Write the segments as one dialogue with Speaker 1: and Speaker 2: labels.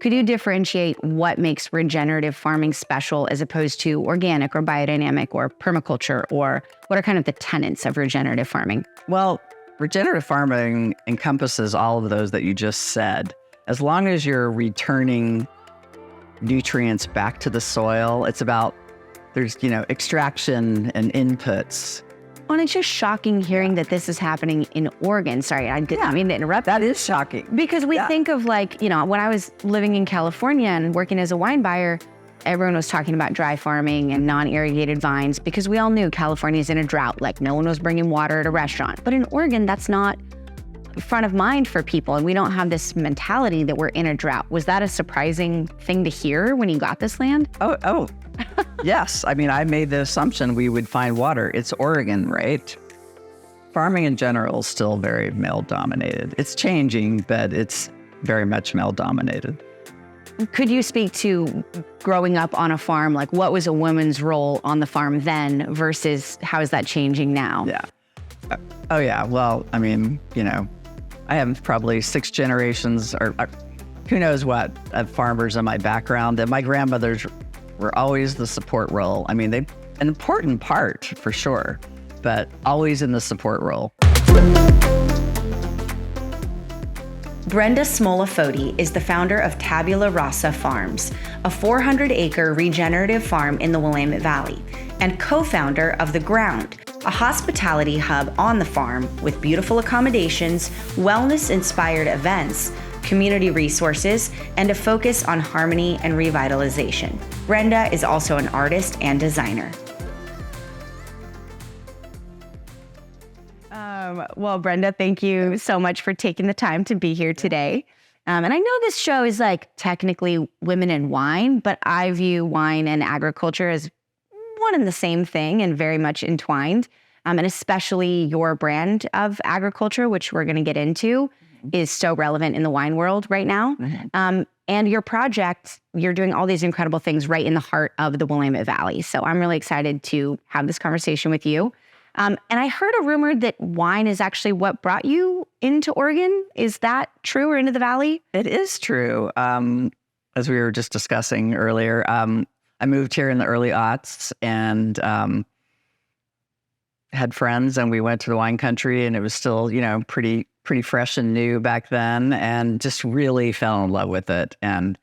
Speaker 1: Could you differentiate what makes regenerative farming special as opposed to organic or biodynamic or permaculture, or what are kind of the tenets of regenerative farming?
Speaker 2: Well, regenerative farming encompasses all of those that you just said. As long as you're returning nutrients back to the soil, it's about, there's, extraction and inputs.
Speaker 1: Well, it's just shocking hearing that this is happening in Oregon. Sorry, I didn't mean to interrupt.
Speaker 2: That is shocking.
Speaker 1: Because we think of when I was living in California and working as a wine buyer, everyone was talking about dry farming and non-irrigated vines because we all knew California's in a drought. Like no one was bringing water at a restaurant. But in Oregon, that's not front of mind for people. And we don't have this mentality that we're in a drought. Was that a surprising thing to hear when you got this land?
Speaker 2: Oh. Yes. I mean, I made the assumption we would find water. It's Oregon, right? Farming in general is still very male dominated. It's changing, but it's very much male dominated.
Speaker 1: Could you speak to growing up on a farm? Like what was a woman's role on the farm then versus how is that changing now?
Speaker 2: Yeah. Oh yeah. Well, I mean, I have probably 6 generations or who knows what of farmers in my background, and my grandmothers were always the support role. I mean, an important part for sure, but always in the support role.
Speaker 1: Brenda Smola-Foti is the founder of Tabula Rasa Farms, a 400-acre regenerative farm in the Willamette Valley, and co-founder of The Ground, a hospitality hub on the farm with beautiful accommodations, wellness-inspired events, community resources, and a focus on harmony and revitalization. Brenda is also an artist and designer. Well, Brenda, thank you so much for taking the time to be here today. And I know this show is technically women in wine, but I view wine and agriculture as one and the same thing and very much entwined. And especially your brand of agriculture, which we're going to get into, is so relevant in the wine world right now. And your project, you're doing all these incredible things right in the heart of the Willamette Valley. So I'm really excited to have this conversation with you. And I heard a rumor that wine is actually what brought you into Oregon. Is that true, or into the Valley?
Speaker 2: It is true. As we were just discussing earlier, I moved here in the early aughts and had friends, and we went to the wine country, and it was still, pretty fresh and new back then, and just really fell in love with it. And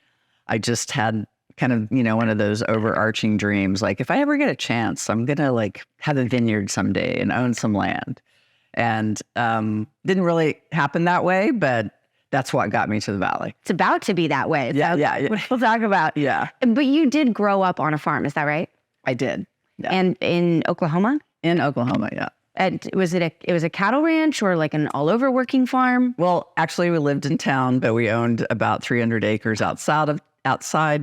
Speaker 2: I just had kind of, one of those overarching dreams, like if I ever get a chance, I'm going to have a vineyard someday and own some land. And didn't really happen that way, but that's what got me to the Valley.
Speaker 1: It's about to be that way.
Speaker 2: Yeah.
Speaker 1: We'll talk about.
Speaker 2: Yeah.
Speaker 1: But you did grow up on a farm, is that right?
Speaker 2: I did. Yeah.
Speaker 1: And in Oklahoma?
Speaker 2: In Oklahoma, yeah.
Speaker 1: And it was a cattle ranch or an all-over working farm?
Speaker 2: Well, actually, we lived in town, but we owned about 300 acres outside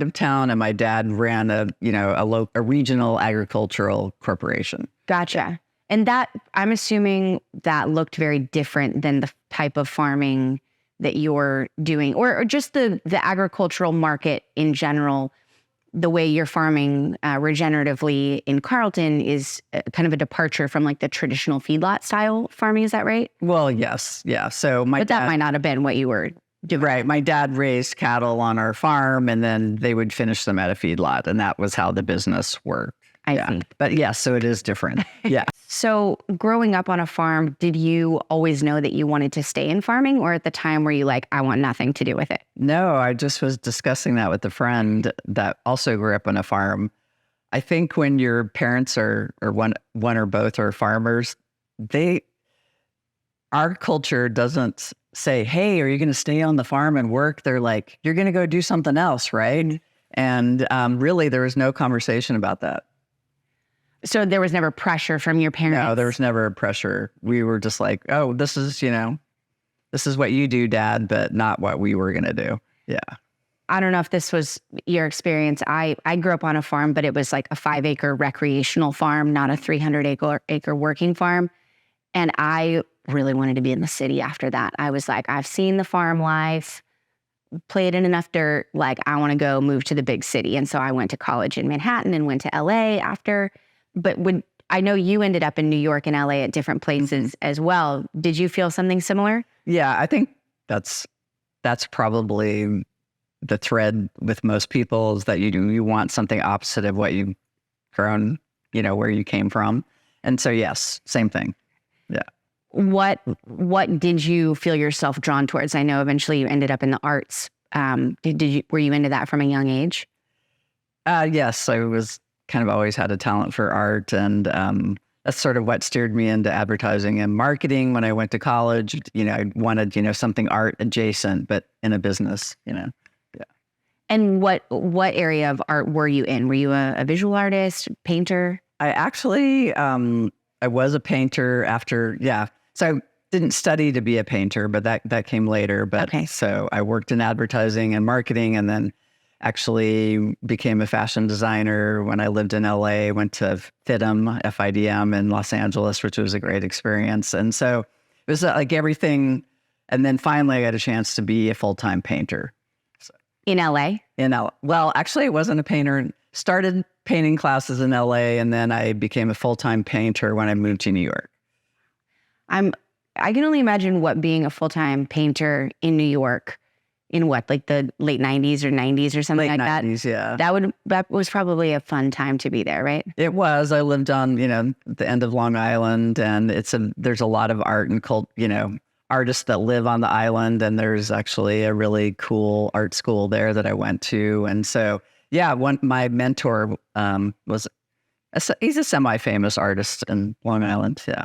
Speaker 2: of town, and my dad ran a regional agricultural corporation.
Speaker 1: Gotcha. And that, I'm assuming that looked very different than the type of farming that you're doing, or just the agricultural market in general. The way you're farming regeneratively in Carlton is kind of a departure from the traditional feedlot style farming. Is that right?
Speaker 2: Well, yes. Yeah. So
Speaker 1: that might not have been what you were doing.
Speaker 2: Right. My dad raised cattle on our farm, and then they would finish them at a feedlot. And that was how the business worked.
Speaker 1: I see.
Speaker 2: But yes, so it is different. Yeah.
Speaker 1: So growing up on a farm, did you always know that you wanted to stay in farming, or at the time were you I want nothing to do with it?
Speaker 2: No, I just was discussing that with a friend that also grew up on a farm. I think when your parents are one or both are farmers, our culture doesn't say, hey, are you going to stay on the farm and work? They're like, you're going to go do something else, right? And really, there was no conversation about that.
Speaker 1: So there was never pressure from your parents?
Speaker 2: No, there was never pressure. We were just like, oh, this is what you do, Dad, but not what we were going to do. Yeah.
Speaker 1: I don't know if this was your experience. I grew up on a farm, but it was a 5-acre recreational farm, not a 300-acre working farm. And I really wanted to be in the city after that. I was like, I've seen the farm life, played in enough dirt. I want to go move to the big city. And so I went to college in Manhattan and went to LA after. But I know you ended up in New York and LA at different places as well. Did you feel something similar?
Speaker 2: Yeah, I think that's probably the thread with most people is that you want something opposite of what you've grown, where you came from. And so, yes, same thing. Yeah.
Speaker 1: What did you feel yourself drawn towards? I know eventually you ended up in the arts. Were you into that from a young age?
Speaker 2: Yes, I was kind of always had a talent for art, and that's sort of what steered me into advertising and marketing when I went to college. I wanted, something art adjacent, but in a business, Yeah.
Speaker 1: And what area of art were you in? Were you a visual artist, painter?
Speaker 2: I actually, I was a painter after, So I didn't study to be a painter, but that came later. But
Speaker 1: Okay.
Speaker 2: So I worked in advertising and marketing, and then actually became a fashion designer when I lived in LA, went to FIDM in Los Angeles, which was a great experience. And so it was like everything. And then finally I got a chance to be a full-time painter.
Speaker 1: In LA?
Speaker 2: Well, actually I wasn't a painter. Started painting classes in LA, and then I became a full-time painter when I moved to New York.
Speaker 1: I can only imagine what being a full-time painter in New York in like the late 90s or 90s or something
Speaker 2: Late
Speaker 1: like
Speaker 2: 90s,
Speaker 1: that.
Speaker 2: yeah.
Speaker 1: That was probably a fun time to be there, right?
Speaker 2: It was. I lived on, the end of Long Island, and there's a lot of art and artists that live on the island, and there's actually a really cool art school there that I went to. And so, my mentor he's a semi-famous artist in Long Island. Yeah.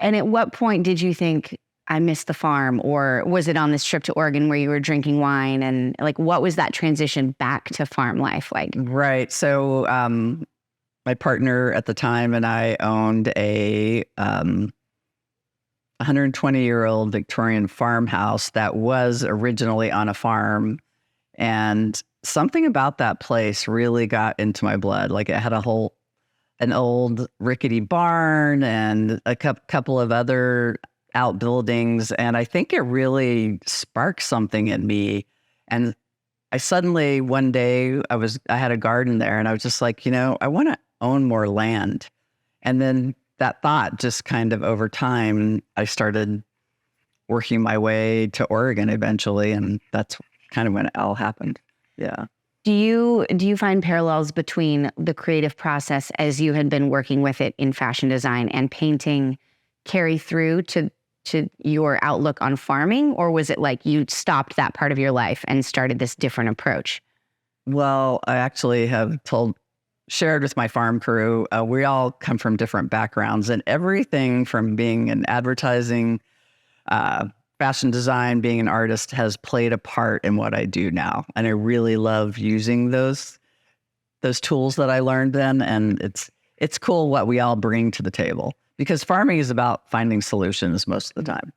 Speaker 1: And at what point did you think, I missed the farm? Or was it on this trip to Oregon where you were drinking wine? And like, what was that transition back to farm life like?
Speaker 2: Right. So my partner at the time and I owned a 120-year-old Victorian farmhouse that was originally on a farm. And something about that place really got into my blood. Like it had an old rickety barn and a couple of other outbuildings. And I think it really sparked something in me. And I suddenly, one day, I had a garden there, and I was just like, I want to own more land. And then that thought just kind of over time, I started working my way to Oregon eventually. And that's kind of when it all happened. Yeah.
Speaker 1: Do you find parallels between the creative process as you had been working with it in fashion design and painting carry through to your outlook on farming? Or was it like you stopped that part of your life and started this different approach?
Speaker 2: Well, I actually have shared with my farm crew, we all come from different backgrounds, and everything from being in advertising, fashion design, being an artist has played a part in what I do now. And I really love using those tools that I learned then. And it's cool what we all bring to the table, because farming is about finding solutions most of the time.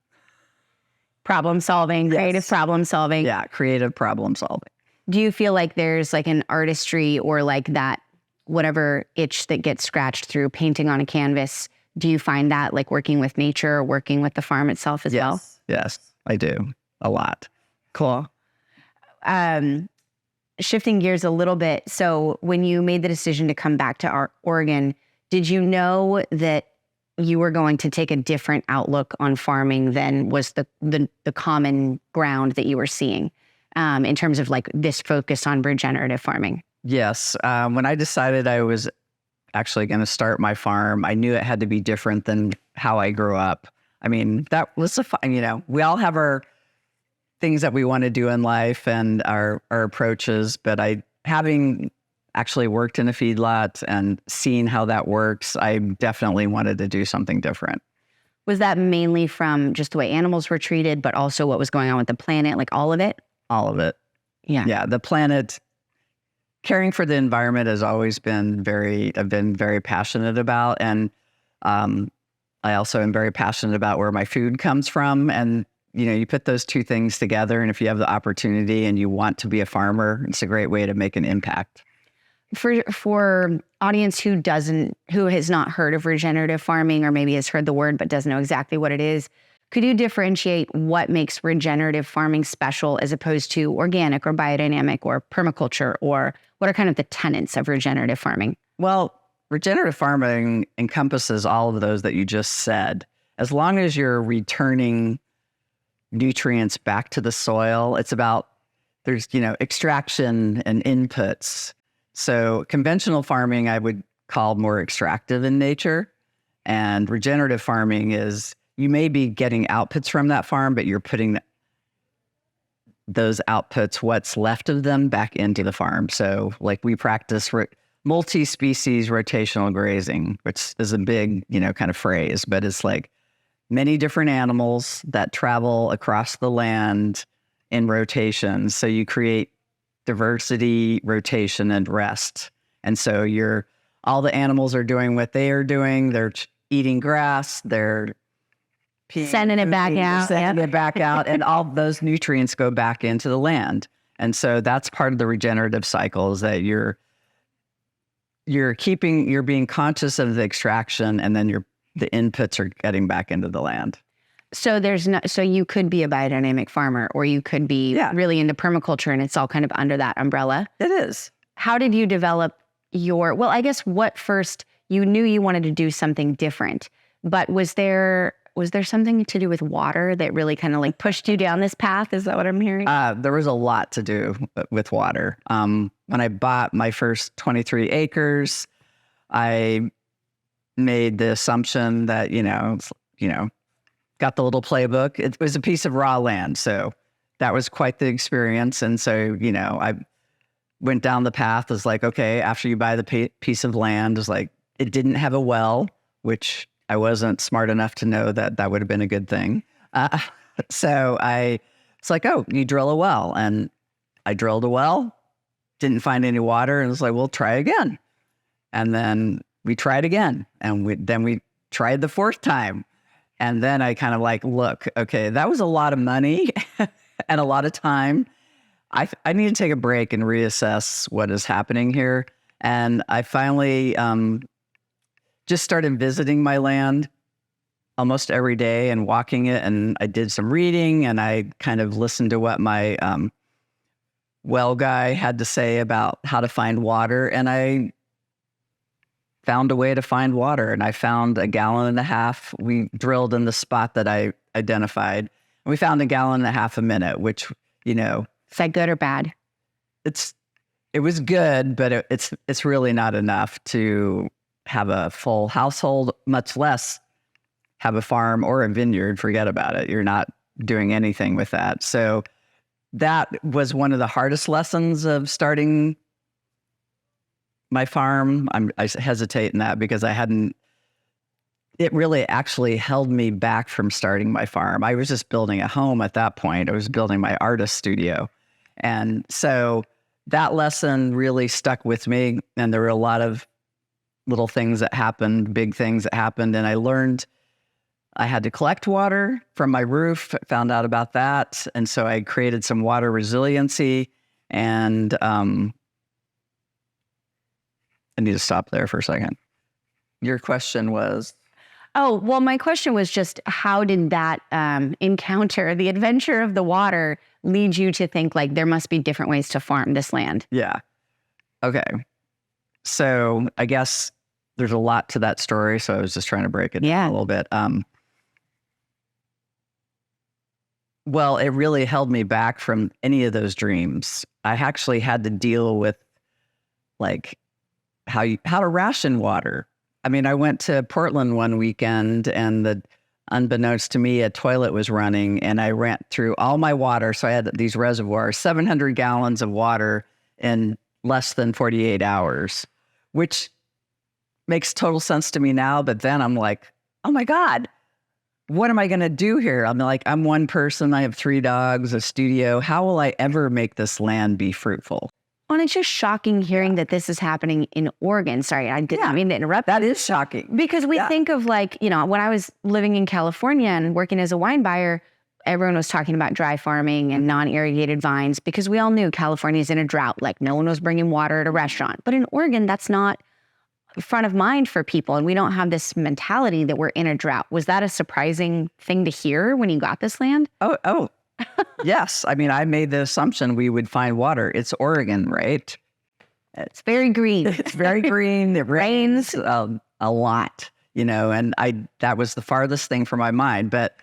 Speaker 1: Problem solving,
Speaker 2: Yes.
Speaker 1: creative problem solving.
Speaker 2: Yeah, creative problem solving.
Speaker 1: Do you feel like there's like an artistry or like that, whatever itch that gets scratched through painting on a canvas? Do you find that like working with nature or working with the farm itself as well?
Speaker 2: Yes, I do. A lot.
Speaker 1: Cool. Shifting gears a little bit. So when you made the decision to come back to Oregon, did you know that you were going to take a different outlook on farming than was the common ground that you were seeing in terms of like this focus on regenerative farming? Yes.
Speaker 2: When I decided I was actually going to start my farm, I knew it had to be different than how I grew up. I mean, that was we all have our things that we want to do in life and our approaches, but having actually worked in a feedlot and seen how that works, I definitely wanted to do something different.
Speaker 1: Was that mainly from just the way animals were treated, but also what was going on with the planet, like all of it?
Speaker 2: All of it.
Speaker 1: Yeah.
Speaker 2: Yeah, the planet, caring for the environment has always been I've been very passionate about. And I also am very passionate about where my food comes from. And, you put those two things together, and if you have the opportunity and you want to be a farmer, it's a great way to make an impact.
Speaker 1: For audience who has not heard of regenerative farming, or maybe has heard the word but doesn't know exactly what it is, could you differentiate what makes regenerative farming special as opposed to organic or biodynamic or permaculture, or what are kind of the tenets of regenerative farming?
Speaker 2: Well, regenerative farming encompasses all of those that you just said. As long as you're returning nutrients back to the soil, there's, extraction and inputs. So conventional farming, I would call more extractive in nature. And regenerative farming is, you may be getting outputs from that farm, but you're putting those outputs, what's left of them, back into the farm. So like we practice multi-species rotational grazing, which is a big, kind of phrase, but it's like many different animals that travel across the land in rotations. So you create diversity, rotation, and rest. And so all the animals are doing what they are doing. They're eating grass. They're
Speaker 1: sending it back out.
Speaker 2: Sending it back out. And all those nutrients go back into the land. And so that's part of the regenerative cycle, is that you're being conscious of the extraction, and then the inputs are getting back into the land.
Speaker 1: So you could be a biodynamic farmer, or you could be really into permaculture, and it's all kind of under that umbrella.
Speaker 2: It is.
Speaker 1: How did you develop I guess what first, you knew you wanted to do something different, but was there something to do with water that really kind of like pushed you down this path? Is that what I'm hearing?
Speaker 2: There was a lot to do with water. When I bought my first 23 acres, I made the assumption that, got the little playbook. It was a piece of raw land. So that was quite the experience. And so, I went down the path. Was like, okay, after you buy the piece of land, was like, it didn't have a well, which I wasn't smart enough to know that would have been a good thing. So it's like, oh, you drill a well. And I drilled a well, didn't find any water, and was like, well, try again. And then we tried again. And then we tried the fourth time. And then I kind of like, look, okay, that was a lot of money and a lot of time. I need to take a break and reassess what is happening here. And I finally just started visiting my land almost every day and walking it. And I did some reading, and I kind of listened to what my well guy had to say about how to find water. And I found a way to find water, and I found 1.5 gallons. We drilled in the spot that I identified, and we found 1.5 gallons a minute, which,
Speaker 1: Is that good or bad?
Speaker 2: It was good, but it's really not enough to have a full household, much less have a farm or a vineyard. Forget about it. You're not doing anything with that. So that was one of the hardest lessons of starting my farm. I hesitate in that because it really actually held me back from starting my farm. I was just building a home at that point. I was building my artist studio. And so that lesson really stuck with me. And there were a lot of little things that happened, big things that happened. And I learned I had to collect water from my roof, found out about that. And so I created some water resiliency. And I need to stop there for a second. Your question was?
Speaker 1: Oh, well, my question was just, how did that encounter, the adventure of the water, lead you to think like there must be different ways to farm this land?
Speaker 2: Yeah. Okay. So I guess there's a lot to that story. So I was just trying to break it down a little bit. Well, it really held me back from any of those dreams. I actually had to deal with like how to ration water. I mean, I went to Portland one weekend, and unbeknownst to me, a toilet was running, and I ran through all my water. So I had these reservoirs, 700 gallons of water in less than 48 hours, which makes total sense to me now. But then I'm like, oh my God, what am I going to do here? I'm one person. I have 3 dogs, a studio. How will I ever make this land be fruitful?
Speaker 1: Well, it's just shocking hearing that this is happening in Oregon. Sorry, I didn't mean to interrupt.
Speaker 2: That is shocking.
Speaker 1: Because we think of like, when I was living in California and working as a wine buyer, everyone was talking about dry farming and non-irrigated vines because we all knew California is in a drought. Like no one was bringing water at a restaurant. But in Oregon, that's not front of mind for people. And we don't have this mentality that we're in a drought. Was that a surprising thing to hear when you got this land?
Speaker 2: Oh. Yes. I mean, I made the assumption we would find water. It's Oregon, right?
Speaker 1: It's very green.
Speaker 2: It's very green. It rains a lot, and that was the farthest thing from my mind. But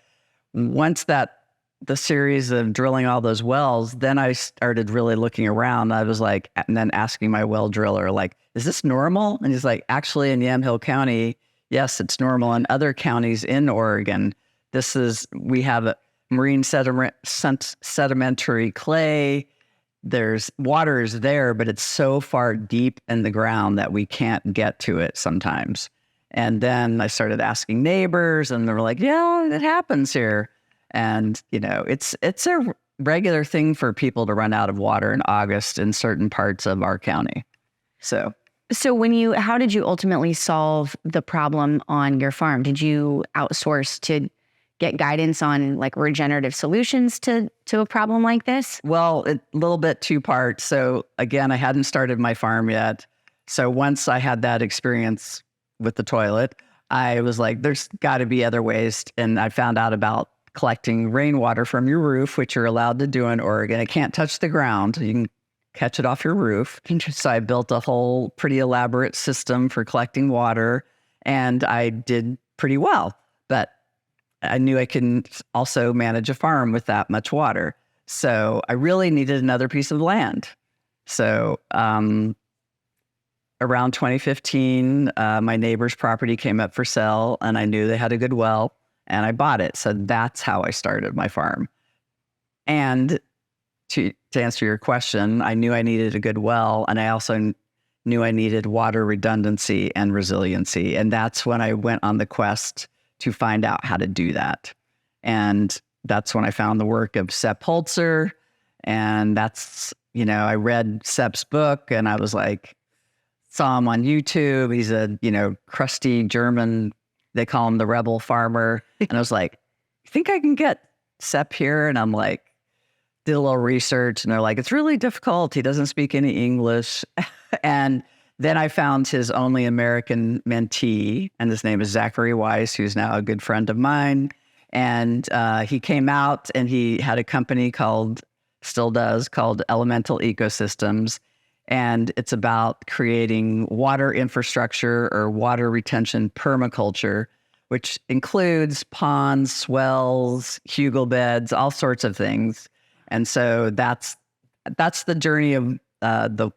Speaker 2: once that the series of drilling all those wells, then I started really looking around. I was like, and then asking my well driller, like, is this normal? And he's like, actually, in Yamhill County, yes, it's normal. In other counties in Oregon, we have a marine sedimentary clay. There's water is there, but it's so far deep in the ground that we can't get to it sometimes. And then I started asking neighbors, and they were like, yeah, it happens here. And, it's a regular thing for people to run out of water in August in certain parts of our county. So
Speaker 1: how did you ultimately solve the problem on your farm? Did you outsource to get guidance on like regenerative solutions to a problem like this?
Speaker 2: Well, a little bit two parts. So again, I hadn't started my farm yet. So once I had that experience with the toilet, I was like, there's got to be other ways. And I found out about collecting rainwater from your roof, which you're allowed to do in Oregon. It can't touch the ground. You can catch it off your roof. So I built a whole pretty elaborate system for collecting water, and I did pretty well. But I knew I couldn't also manage a farm with that much water. So I really needed another piece of land. So around 2015, my neighbor's property came up for sale, and I knew they had a good well, and I bought it. So that's how I started my farm. And to answer your question, I knew I needed a good well, and I also knew I needed water redundancy and resiliency. And that's when I went on the quest to find out how to do that. And that's when I found the work of Sepp Holzer. And that's, I read Sepp's book, and I was like, saw him on YouTube. He's a, crusty German, they call him the rebel farmer. And I was like, you think I can get Sepp here? And I'm like, did a little research, and they're like, it's really difficult. He doesn't speak any English. And then I found his only American mentee, and his name is Zachary Weiss, who's now a good friend of mine. And he came out, and he had a company still does, called Elemental Ecosystems. And it's about creating water infrastructure or water retention permaculture, which includes ponds, swells, hugel beds, all sorts of things. And so that's the journey of the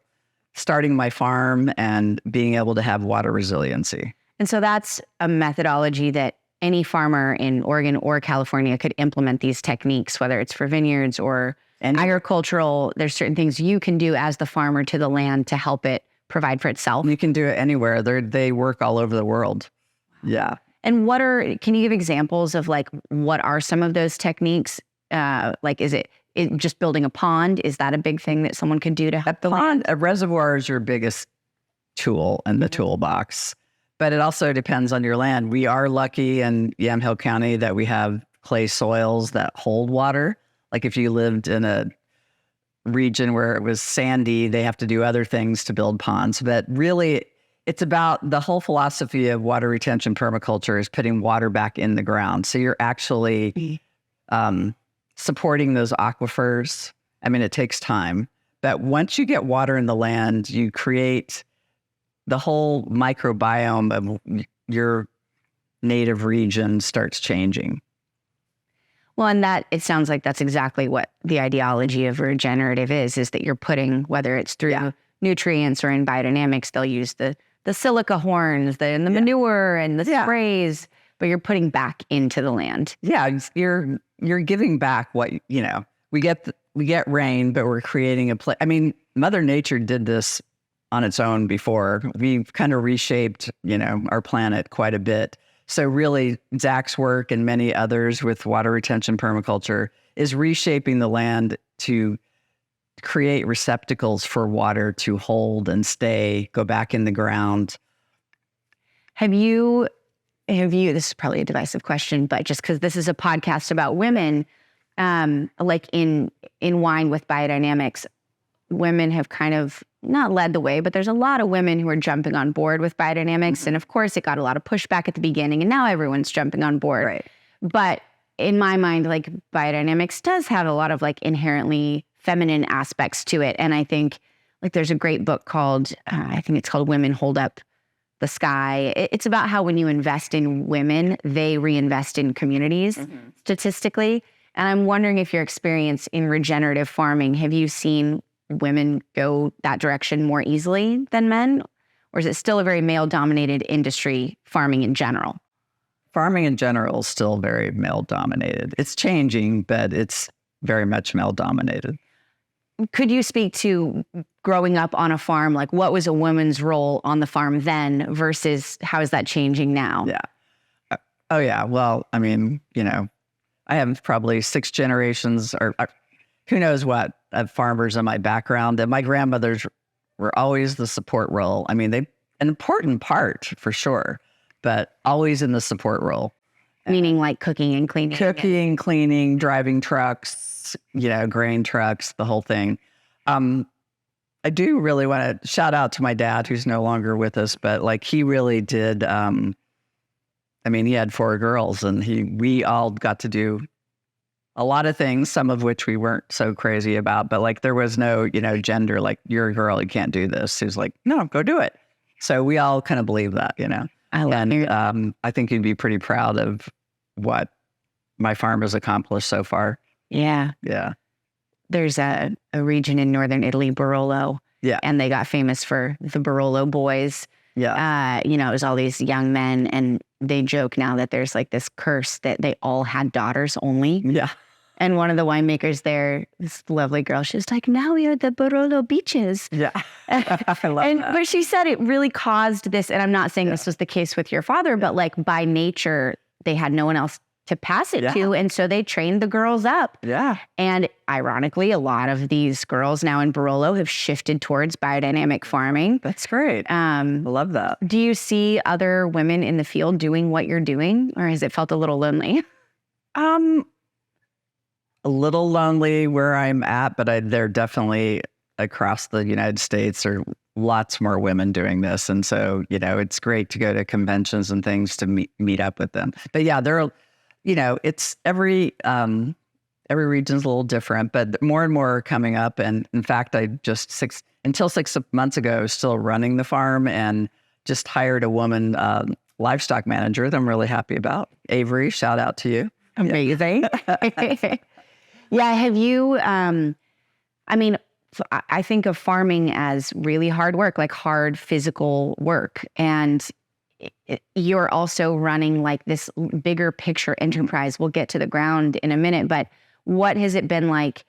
Speaker 2: starting my farm and being able to have water resiliency.
Speaker 1: And so that's a methodology that any farmer in Oregon or California could implement these techniques, whether it's for vineyards or agricultural. There's certain things you can do as the farmer to the land to help it provide for itself.
Speaker 2: You can do it anywhere. They work all over the world. Yeah.
Speaker 1: And can you give examples of like, what are some of those techniques? Like, is it just building a pond? Is that a big thing that someone could do to help the land?
Speaker 2: A reservoir is your biggest tool in the toolbox, but it also depends on your land. We are lucky in Yamhill County that we have clay soils that hold water. Like if you lived in a region where it was sandy, they have to do other things to build ponds. But really, it's about the whole philosophy of water retention permaculture is putting water back in the ground. So you're actually supporting those aquifers. I mean, it takes time. But once you get water in the land, you create the whole microbiome of your native region starts changing.
Speaker 1: Well, and it sounds like that's exactly what the ideology of regenerative is that you're putting, whether it's through nutrients or in biodynamics, they'll use the silica horns, the manure and the sprays, but you're putting back into the land.
Speaker 2: Yeah, you're giving back what, we get rain, but we're creating a place. I mean, Mother Nature did this on its own before. We've kind of reshaped, our planet quite a bit. So really, Zach's work and many others with water retention permaculture is reshaping the land to create receptacles for water to hold and go back in the ground.
Speaker 1: Have you, this is probably a divisive question, but just because this is a podcast about women, like in wine with biodynamics, women have kind of not led the way, but there's a lot of women who are jumping on board with biodynamics. Mm-hmm. And of course, it got a lot of pushback at the beginning, and now everyone's jumping on board. Right. But in my mind, like biodynamics does have a lot of like inherently feminine aspects to it. And I think like there's a great book called, I think it's called Women Hold Up the Sky. It's about how when you invest in women, they reinvest in communities statistically. And I'm wondering if your experience in regenerative farming, have you seen women go that direction more easily than men? Or is it still a very male-dominated industry, farming in general?
Speaker 2: Farming in general is still very male-dominated. It's changing, but it's very much male-dominated.
Speaker 1: Could you speak to growing up on a farm? Like, what was a woman's role on the farm then versus how is that changing now?
Speaker 2: Yeah. Oh, yeah. Well, I mean, I have probably 6 generations or who knows what of farmers in my background. And my grandmothers were always the support role. I mean, an important part for sure, but always in the support role.
Speaker 1: Meaning like cooking and cleaning.
Speaker 2: Cooking, cleaning, driving trucks, grain trucks, the whole thing. I do really want to shout out to my dad, who's no longer with us, but like he really did. He had 4 girls, and we all got to do a lot of things, some of which we weren't so crazy about, but like there was no, gender, like you're a girl, you can't do this. He was like, no, go do it. So we all kind of believe that,
Speaker 1: I love it.
Speaker 2: I think you'd be pretty proud of what my farm has accomplished so far.
Speaker 1: Yeah.
Speaker 2: Yeah.
Speaker 1: There's a region in northern Italy, Barolo.
Speaker 2: Yeah.
Speaker 1: And they got famous for the Barolo boys.
Speaker 2: Yeah.
Speaker 1: It was all these young men, and they joke now that there's like this curse that they all had daughters only.
Speaker 2: Yeah.
Speaker 1: And one of the winemakers there, this lovely girl, she was like, now we are the Barolo beaches.
Speaker 2: Yeah. I love that.
Speaker 1: But she said it really caused this, and I'm not saying this was the case with your father, but like by nature, they had no one else to pass it to. And so they trained the girls up.
Speaker 2: Yeah.
Speaker 1: And ironically, a lot of these girls now in Barolo have shifted towards biodynamic farming.
Speaker 2: That's great. I love that.
Speaker 1: Do you see other women in the field doing what you're doing, or has it felt a little lonely?
Speaker 2: A little lonely where I'm at, but they're definitely across the United States are lots more women doing this. And so, it's great to go to conventions and things to meet up with them. But yeah, it's every region's a little different, but more and more are coming up. And in fact, I just until 6 months ago, I was still running the farm and just hired a woman livestock manager that I'm really happy about. Avery, shout out to you.
Speaker 1: Amazing. Yeah. Have you, I think of farming as really hard work, like hard physical work. And you're also running like this bigger picture enterprise. We'll get to the ground in a minute, but what has it been like?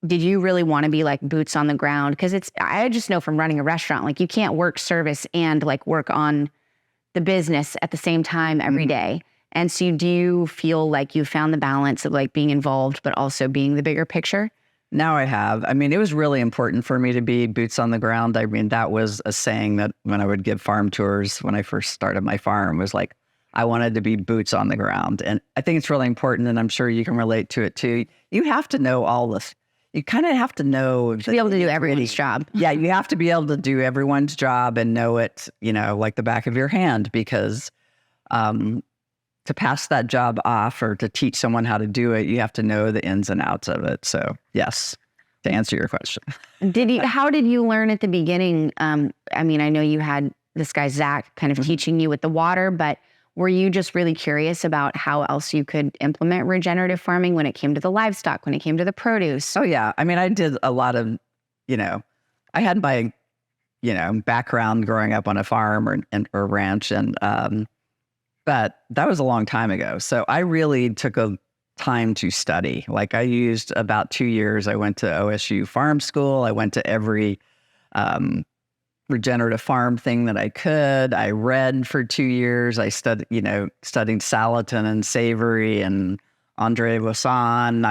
Speaker 1: Did you really want to be like boots on the ground? Because I just know from running a restaurant, like you can't work service and like work on the business at the same time every day. And so do you feel like you found the balance of like being involved, but also being the bigger picture?
Speaker 2: Now I have. It was really important for me to be boots on the ground. That was a saying that when I would give farm tours, when I first started my farm, was like, I wanted to be boots on the ground. And I think it's really important, and I'm sure you can relate to it too. You have to know all this. You kind of have to know.
Speaker 1: To be able to do everyone's job.
Speaker 2: Yeah, you have to be able to do everyone's job and know it, like the back of your hand, because to pass that job off or to teach someone how to do it, you have to know the ins and outs of it. So yes, to answer your question.
Speaker 1: How did you learn at the beginning? I know you had this guy, Zach, kind of teaching you with the water, but were you just really curious about how else you could implement regenerative farming when it came to the livestock, when it came to the produce?
Speaker 2: Oh yeah. I did a lot of, I had my, background growing up on a farm or ranch, but that was a long time ago. So I really took a time to study. Like I used about 2 years. I went to OSU farm school. I went to every regenerative farm thing that I could. I read for 2 years. I studied Salatin and Savory and Andre Wasson.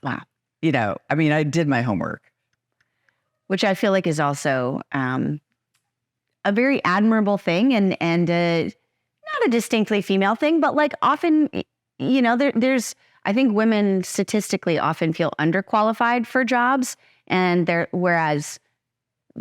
Speaker 1: Wow.
Speaker 2: I did my homework.
Speaker 1: Which I feel like is also a very admirable thing and not a distinctly female thing, but like often, there's, I think women statistically often feel underqualified for jobs, and whereas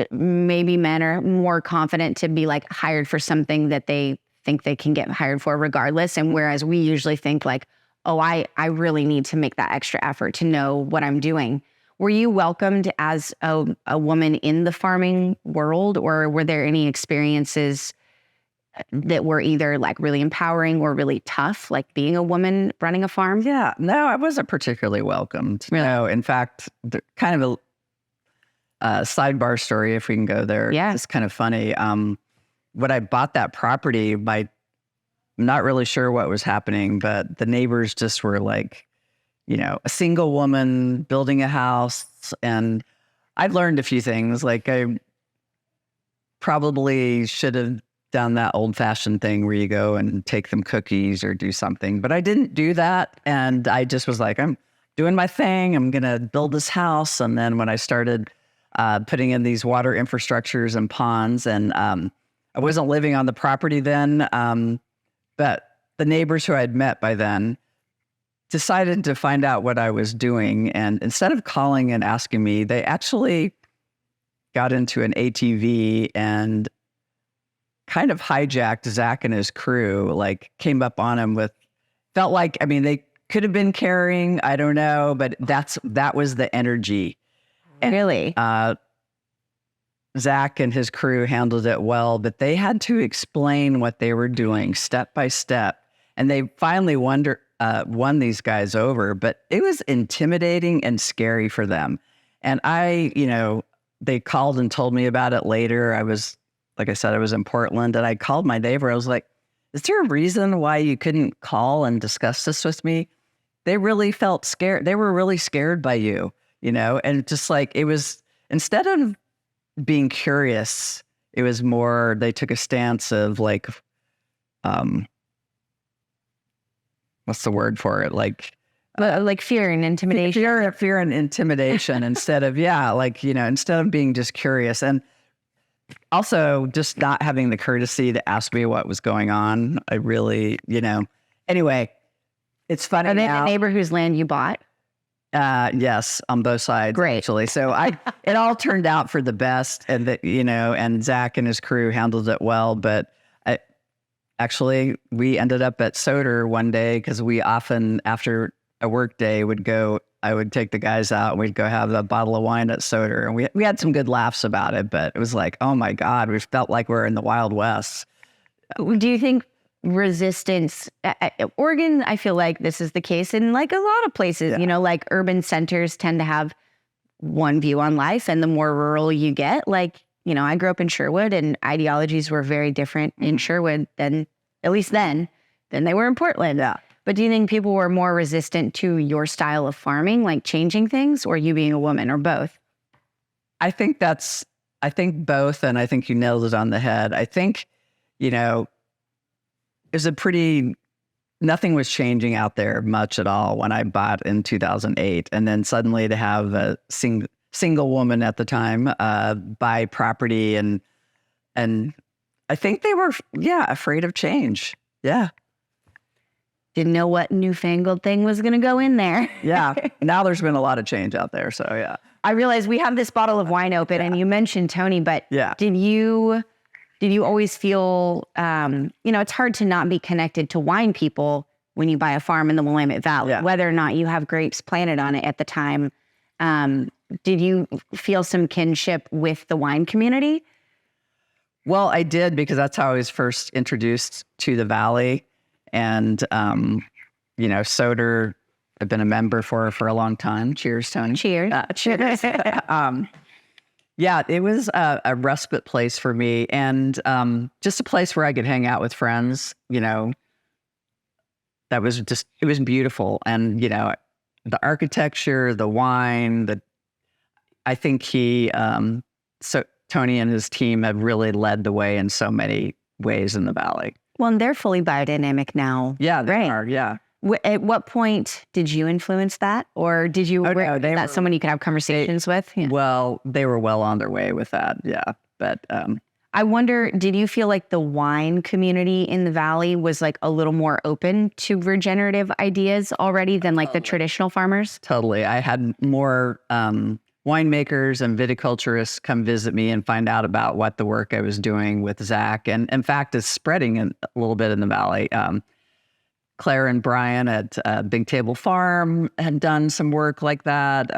Speaker 1: maybe men are more confident to be like hired for something that they think they can get hired for regardless. And whereas we usually think like, oh, I really need to make that extra effort to know what I'm doing. Were you welcomed as a woman in the farming world, or were there any experiences that were either like really empowering or really tough, like being a woman running a farm?
Speaker 2: Yeah, no, I wasn't particularly welcomed.
Speaker 1: Really?
Speaker 2: No, in fact, kind of a sidebar story, if we can go there.
Speaker 1: Yeah.
Speaker 2: It's kind of funny. When I bought that property, I'm not really sure what was happening, but the neighbors just were like, a single woman building a house. And I've learned a few things. Like I probably should have done that old-fashioned thing where you go and take them cookies or do something, but I didn't do that. And I just was like, I'm doing my thing. I'm going to build this house. And then when I started putting in these water infrastructures and ponds, and I wasn't living on the property then, but the neighbors who I'd met by then decided to find out what I was doing. And instead of calling and asking me, they actually got into an ATV and kind of hijacked Zach and his crew, like came up on him felt like, they could have been caring, I don't know, but that was the energy. And,
Speaker 1: Really?
Speaker 2: Zach and his crew handled it well, but they had to explain what they were doing step by step. And they finally won these guys over, but it was intimidating and scary for them. And they called and told me about it later. Like I said, I was in Portland, and I called my neighbor. I was like, is there a reason why you couldn't call and discuss this with me? They really felt scared. They were really scared by you, and just like it was, instead of being curious, it was more, they took a stance of like, what's the word for it? Like
Speaker 1: fear and intimidation.
Speaker 2: Fear and intimidation instead of, instead of being just curious. And also just not having the courtesy to ask me what was going on. I really, anyway, it's funny.
Speaker 1: Are they
Speaker 2: now.
Speaker 1: the neighbor whose land you bought?
Speaker 2: Yes, on both sides.
Speaker 1: Great.
Speaker 2: Actually. So it all turned out for the best, and and Zach and his crew handled it well. But we ended up at Soder one day because we often, after a work day, I would take the guys out and we'd go have a bottle of wine at Soder. And we had some good laughs about it, but it was like, oh my God, we felt like we're in the Wild West.
Speaker 1: Do you think resistance, Oregon, I feel like this is the case in like a lot of places, like urban centers tend to have one view on life, and the more rural you get, I grew up in Sherwood, and ideologies were very different in Sherwood than they were in Portland.
Speaker 2: Yeah.
Speaker 1: But do you think people were more resistant to your style of farming, like changing things, or you being a woman, or both?
Speaker 2: I think both, and I think you nailed it on the head. I think, it was nothing was changing out there much at all when I bought in 2008. And then suddenly to have a single woman at the time buy property, and I think they were, afraid of change. Yeah.
Speaker 1: Didn't know what newfangled thing was going to go in there.
Speaker 2: Yeah. Now there's been a lot of change out there. So, yeah.
Speaker 1: I realize we have this bottle of wine open, and you mentioned Tony, but did you always feel, it's hard to not be connected to wine people when you buy a farm in the Willamette Valley, whether or not you have grapes planted on it at the time. Did you feel some kinship with the wine community?
Speaker 2: Well, I did, because that's how I was first introduced to the Valley. And, Soder, I've been a member for a long time. Cheers, Tony.
Speaker 1: Cheers.
Speaker 2: Cheers. It was a respite place for me, and just a place where I could hang out with friends, that was just, it was beautiful. And, the architecture, the wine, I think Tony and his team have really led the way in so many ways in the Valley.
Speaker 1: Well, and they're fully biodynamic now.
Speaker 2: Yeah, they are. Yeah.
Speaker 1: At what point did you influence that? Or did you, that someone you could have conversations with? Yeah.
Speaker 2: Well, they were well on their way with that. Yeah. But
Speaker 1: I wonder, did you feel like the wine community in the Valley was like a little more open to regenerative ideas already than like the traditional farmers?
Speaker 2: Totally. I had more winemakers and viticulturists come visit me and find out about what the work I was doing with Zach. And in fact, it's spreading a little bit in the Valley. Claire and Brian at Big Table Farm had done some work like that.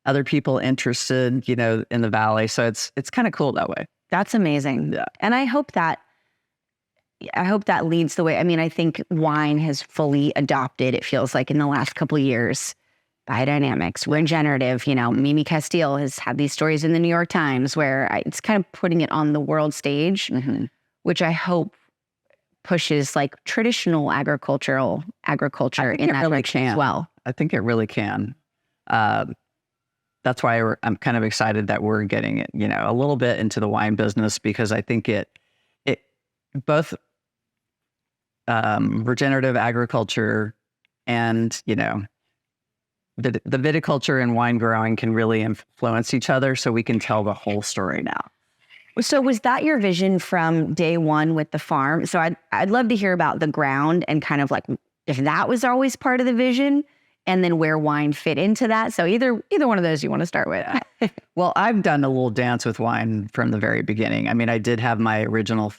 Speaker 2: Other people interested, in the Valley. So it's kind of cool that way.
Speaker 1: That's amazing.
Speaker 2: Yeah.
Speaker 1: And I hope that I hope that leads the way. I mean, I think wine has fully adopted, it feels like in the last couple of years, biodynamics, regenerative. Mimi Castile has had these stories in the New York Times where it's kind of putting it on the world stage, which I hope pushes like traditional agriculture in that direction as well.
Speaker 2: I think it really can. That's why I'm kind of excited that we're getting it, a little bit into the wine business, because I think it both regenerative agriculture and, the viticulture and wine growing can really influence each other, so we can tell the whole story now.
Speaker 1: So was that your vision from day one with the farm? So I'd love to hear about the ground and kind of like if that was always part of the vision, and then where wine fit into that. So either one of those you want to start with.
Speaker 2: Well, I've done a little dance with wine from the very beginning. I mean, I did have my original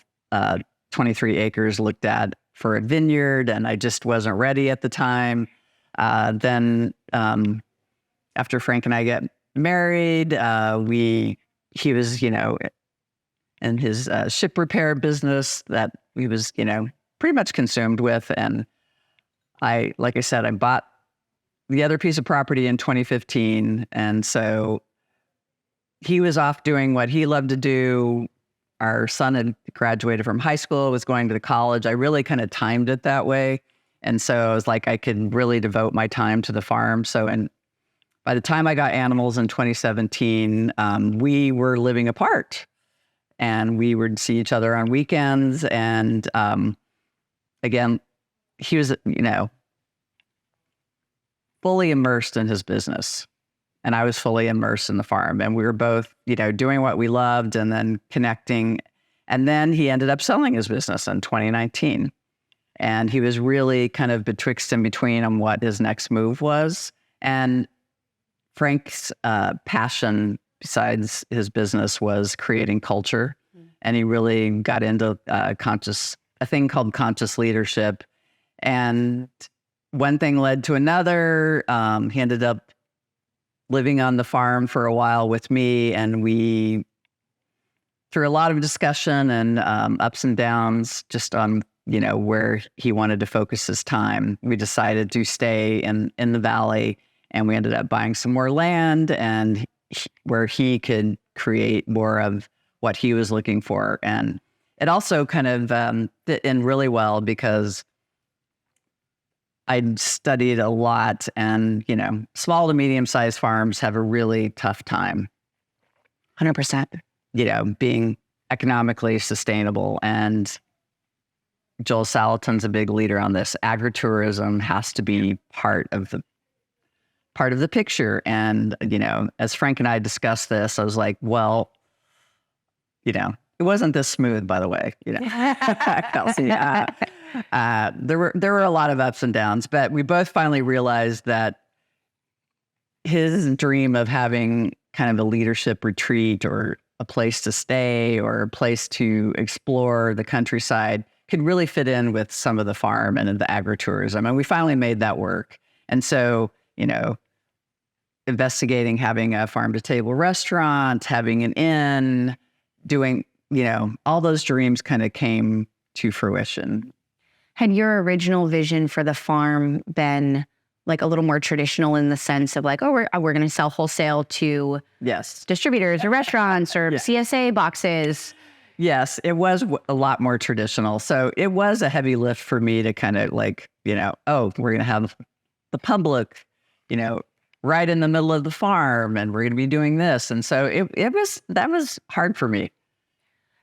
Speaker 2: 23 acres looked at for a vineyard, and I just wasn't ready at the time. Then after Frank and I get married, he was, in his ship repair business that he was, pretty much consumed with. And like I said, I bought the other piece of property in 2015. And so he was off doing what he loved to do. Our son had graduated from high school, was going to the college. I really kind of timed it that way. And so I was like, I could really devote my time to the farm. So, and by the time I got animals in 2017, we were living apart, and we would see each other on weekends. And again, he was, fully immersed in his business, and I was fully immersed in the farm. And we were both, doing what we loved and then connecting. And then he ended up selling his business in 2019. And he was really kind of betwixt and between on what his next move was. And Frank's passion, besides his business, was creating culture. And he really got into a thing called conscious leadership. And one thing led to another. He ended up living on the farm for a while with me, and we, through a lot of discussion and ups and downs, just on where he wanted to focus his time, we decided to stay in the valley, and we ended up buying some more land, and where he could create more of what he was looking for. And it also kind of fit in really well because I'd studied a lot, and, small to medium-sized farms have a really tough time.
Speaker 1: 100%.
Speaker 2: Being economically sustainable. And Joel Salatin's a big leader on this. Agritourism has to be part of the picture. And, as Frank and I discussed this, I was like, well, it wasn't this smooth, by the way, Kelsey. There were a lot of ups and downs, but we both finally realized that his dream of having kind of a leadership retreat or a place to stay or a place to explore the countryside could really fit in with some of the farm and the agritourism. And we finally made that work. And so, investigating having a farm-to-table restaurant, having an inn, doing, all those dreams kind of came to fruition.
Speaker 1: Had your original vision for the farm been like a little more traditional in the sense of like, oh, we're going to sell wholesale to distributors or restaurants or CSA boxes?
Speaker 2: Yes, it was a lot more traditional. So it was a heavy lift for me to kind of like, oh, we're going to have the public, right in the middle of the farm, and we're going to be doing this. And so that was hard for me.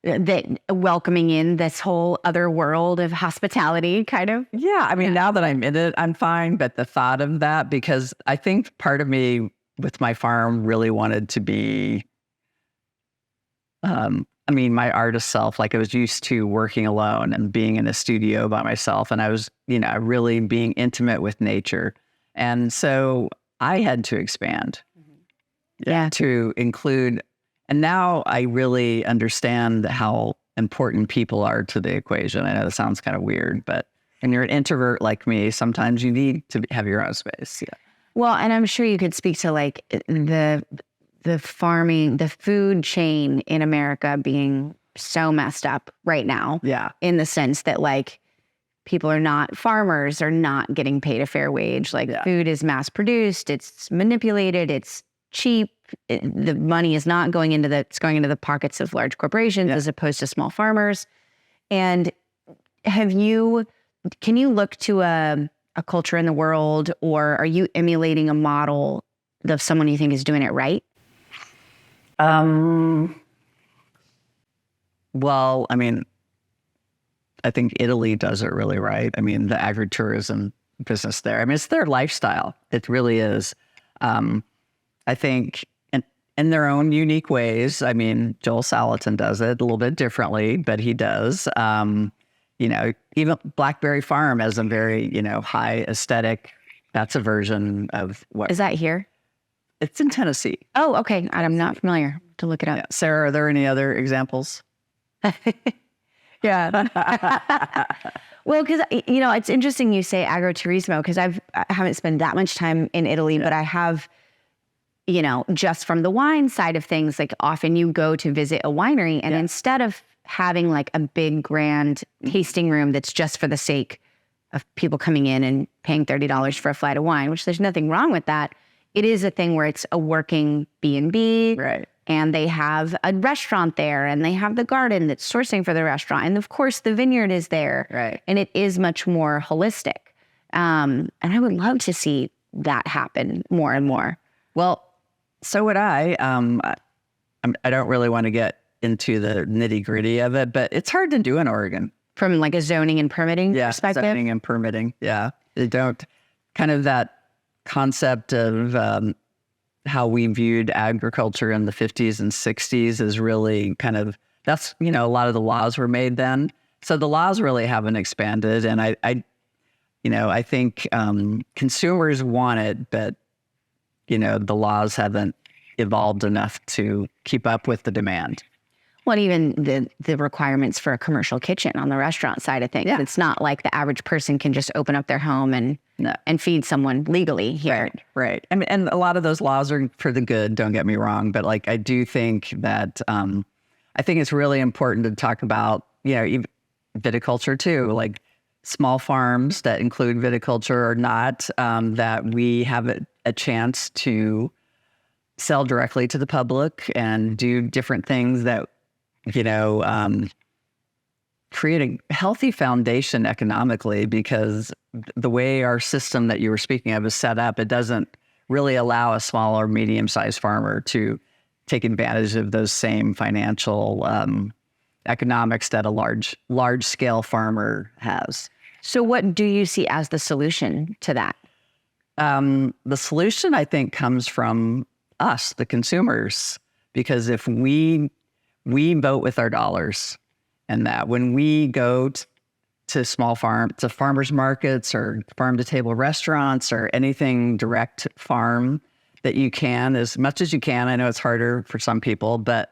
Speaker 1: That welcoming in this whole other world of hospitality, kind of.
Speaker 2: Yeah, I mean, now that I'm in it, I'm fine. But the thought of that, because I think part of me with my farm really wanted to be, my artist self. Like I was used to working alone and being in a studio by myself, and I was, really being intimate with nature, and so I had to expand, to include. And now I really understand how important people are to the equation. I know that sounds kind of weird, but when you're an introvert like me, sometimes you need to have your own space. Yeah.
Speaker 1: Well, and I'm sure you could speak to like the farming, the food chain in America being so messed up right now.
Speaker 2: Yeah.
Speaker 1: In the sense that like people are not, farmers are not getting paid a fair wage. Like food is mass produced, it's manipulated, it's cheap. The money is not going into it's going into the pockets of large corporations as opposed to small farmers. And can you look to a culture in the world, or are you emulating a model of someone you think is doing it right?
Speaker 2: Well, I mean, I think Italy does it really right. I mean, the agritourism business there, I mean, it's their lifestyle. It really is. I think in their own unique ways. I mean, Joel Salatin does it a little bit differently, but he does. You know, even Blackberry Farm has a very, you know, high aesthetic. That's a version of what
Speaker 1: is that here?
Speaker 2: It's in Tennessee.
Speaker 1: Oh, okay. I'm not familiar. To look it up.
Speaker 2: Yeah. Sarah, are there any other examples?
Speaker 1: Yeah. Well, because, you know, it's interesting you say agriturismo, because I haven't spent that much time in Italy, but I have, you know, just from the wine side of things, like often you go to visit a winery and instead of having like a big grand tasting room that's just for the sake of people coming in and paying $30 for a flight of wine, which there's nothing wrong with that. It is a thing where it's a working B&B.
Speaker 2: Right.
Speaker 1: And they have a restaurant there, and they have the garden that's sourcing for the restaurant. And of course, the vineyard is there.
Speaker 2: Right.
Speaker 1: And it is much more holistic. And I would love to see that happen more and more.
Speaker 2: Well, so would I. I don't really want to get into the nitty gritty of it, but it's hard to do in Oregon.
Speaker 1: From like a zoning and permitting perspective?
Speaker 2: Zoning and permitting. Yeah. They don't, kind of that concept of how we viewed agriculture in the 50s and 60s is really kind of, that's, you know, a lot of the laws were made then. So the laws really haven't expanded. And I think consumers want it, but, you know, the laws haven't evolved enough to keep up with the demand.
Speaker 1: Well, even the requirements for a commercial kitchen on the restaurant side of things. Yeah. It's not like the average person can just open up their home and feed someone legally here.
Speaker 2: Right. I mean, and a lot of those laws are for the good, don't get me wrong. But like, I do think that, I think it's really important to talk about, you know, even viticulture too, like small farms that include viticulture or not, that we have a chance to sell directly to the public and do different things that, you know, create a healthy foundation economically, because the way our system that you were speaking of is set up, it doesn't really allow a small or medium-sized farmer to take advantage of those same financial economics that a large-scale farmer has.
Speaker 1: So what do you see as the solution to that?
Speaker 2: The solution, I think, comes from us, the consumers, because if we vote with our dollars, and that when we go to farmers markets or farm to table restaurants or anything direct farm that you can, as much as you can. I know it's harder for some people, but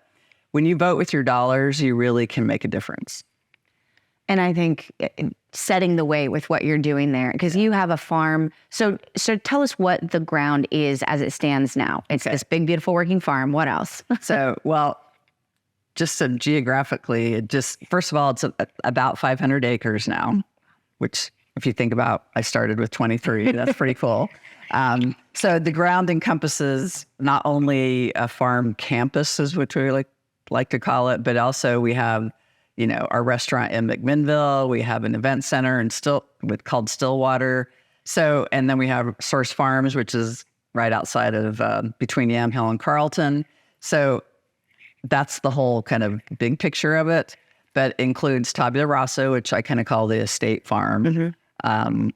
Speaker 2: when you vote with your dollars, you really can make a difference.
Speaker 1: And I think setting the way with what you're doing there, because you have a farm. So tell us what the ground is as it stands now. It's this big, beautiful working farm. What else?
Speaker 2: Just so geographically, first of all, it's about 500 acres now, which if you think about, I started with 23, that's pretty cool. So the ground encompasses not only a farm campus, is what we like to call it, but also we have, you know, our restaurant in McMinnville, we have an event center called Stillwater. So, and then we have Source Farms, which is right outside of between Yamhill and Carlton. So that's the whole kind of big picture of it, but includes Tabula Rasa, which I kind of call the estate farm. Mm-hmm.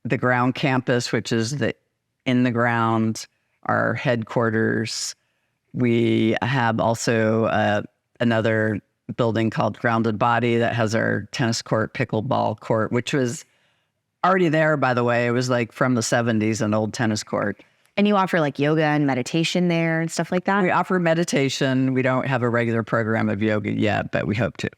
Speaker 2: The ground campus, which is in the ground, our headquarters. We have also another building called Grounded Body that has our tennis court, pickleball court, which was already there, by the way. It was like from the 70s, an old tennis court.
Speaker 1: And you offer like yoga and meditation there and stuff like that?
Speaker 2: We offer meditation. We don't have a regular program of yoga yet, but we hope to.